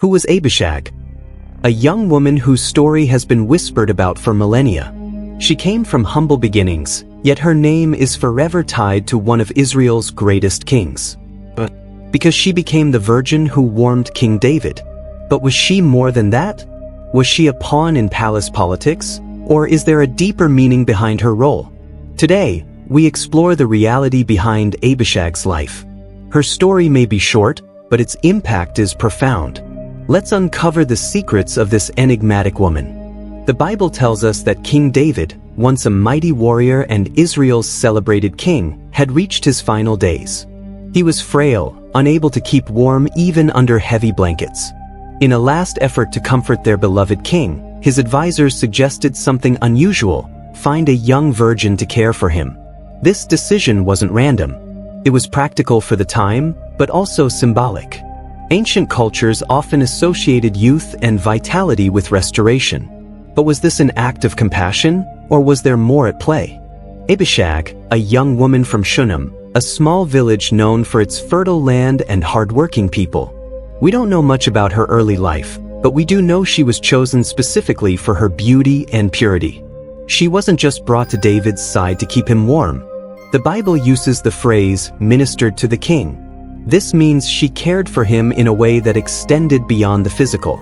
Who was Abishag? A young woman whose story has been whispered about for millennia. She came from humble beginnings, yet her name is forever tied to one of Israel's greatest kings. Because she became the virgin who warmed King David. But was she more than that? Was she a pawn in palace politics? Or is there a deeper meaning behind her role? Today, we explore the reality behind Abishag's life. Her story may be short, but its impact is profound. Let's uncover the secrets of this enigmatic woman. The Bible tells us that King David, once a mighty warrior and Israel's celebrated king, had reached his final days. He was frail, unable to keep warm even under heavy blankets. In a last effort to comfort their beloved king, his advisors suggested something unusual: find a young virgin to care for him. This decision wasn't random. It was practical for the time, but also symbolic. Ancient cultures often associated youth and vitality with restoration. But was this an act of compassion, or was there more at play? Abishag, a young woman from Shunem, a small village known for its fertile land and hard-working people. We don't know much about her early life, but we do know she was chosen specifically for her beauty and purity. She wasn't just brought to David's side to keep him warm. The Bible uses the phrase, ministered to the king. This means she cared for him in a way that extended beyond the physical.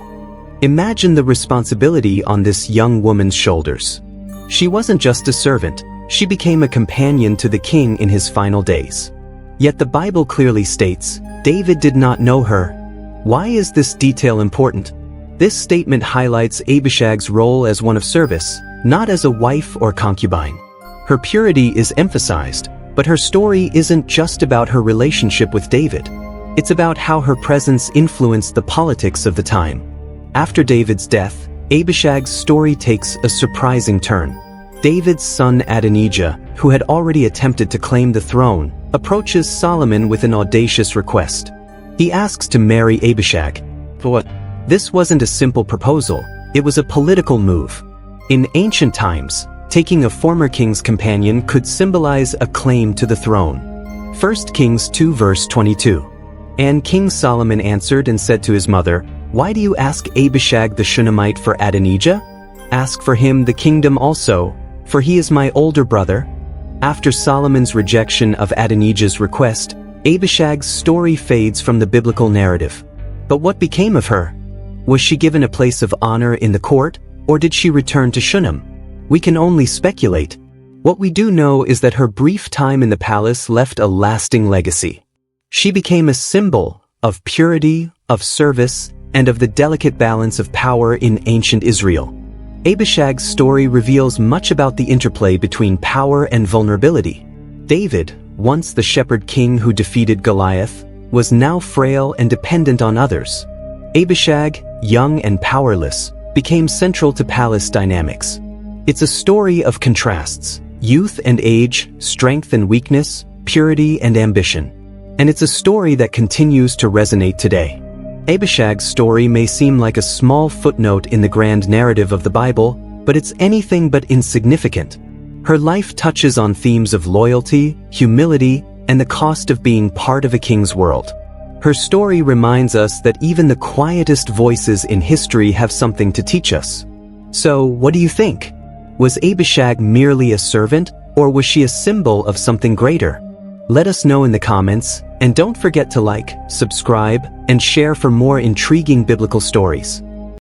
Imagine the responsibility on this young woman's shoulders. She wasn't just a servant, she became a companion to the king in his final days. Yet the Bible clearly states, David did not know her. Why is this detail important? This statement highlights Abishag's role as one of service, not as a wife or concubine. Her purity is emphasized, but her story isn't just about her relationship with David. It's about how her presence influenced the politics of the time. After David's death, Abishag's story takes a surprising turn. David's son Adonijah, who had already attempted to claim the throne, approaches Solomon with an audacious request. He asks to marry Abishag. For what? This wasn't a simple proposal, it was a political move. In ancient times, taking a former king's companion could symbolize a claim to the throne. 1 Kings 2 verse 22. And King Solomon answered and said to his mother, "Why do you ask Abishag the Shunammite for Adonijah? Ask for him the kingdom also, for he is my older brother." After Solomon's rejection of Adonijah's request, Abishag's story fades from the biblical narrative. But what became of her? Was she given a place of honor in the court, or did she return to Shunem? We can only speculate. What we do know is that her brief time in the palace left a lasting legacy. She became a symbol of purity, of service, and of the delicate balance of power in ancient Israel. Abishag's story reveals much about the interplay between power and vulnerability. David, once the shepherd king who defeated Goliath, was now frail and dependent on others. Abishag, young and powerless, became central to palace dynamics. It's a story of contrasts: youth and age, strength and weakness, purity and ambition. And it's a story that continues to resonate today. Abishag's story may seem like a small footnote in the grand narrative of the Bible, but it's anything but insignificant. Her life touches on themes of loyalty, humility, and the cost of being part of a king's world. Her story reminds us that even the quietest voices in history have something to teach us. So, what do you think? Was Abishag merely a servant, or was she a symbol of something greater? Let us know in the comments, and don't forget to like, subscribe, and share for more intriguing biblical stories.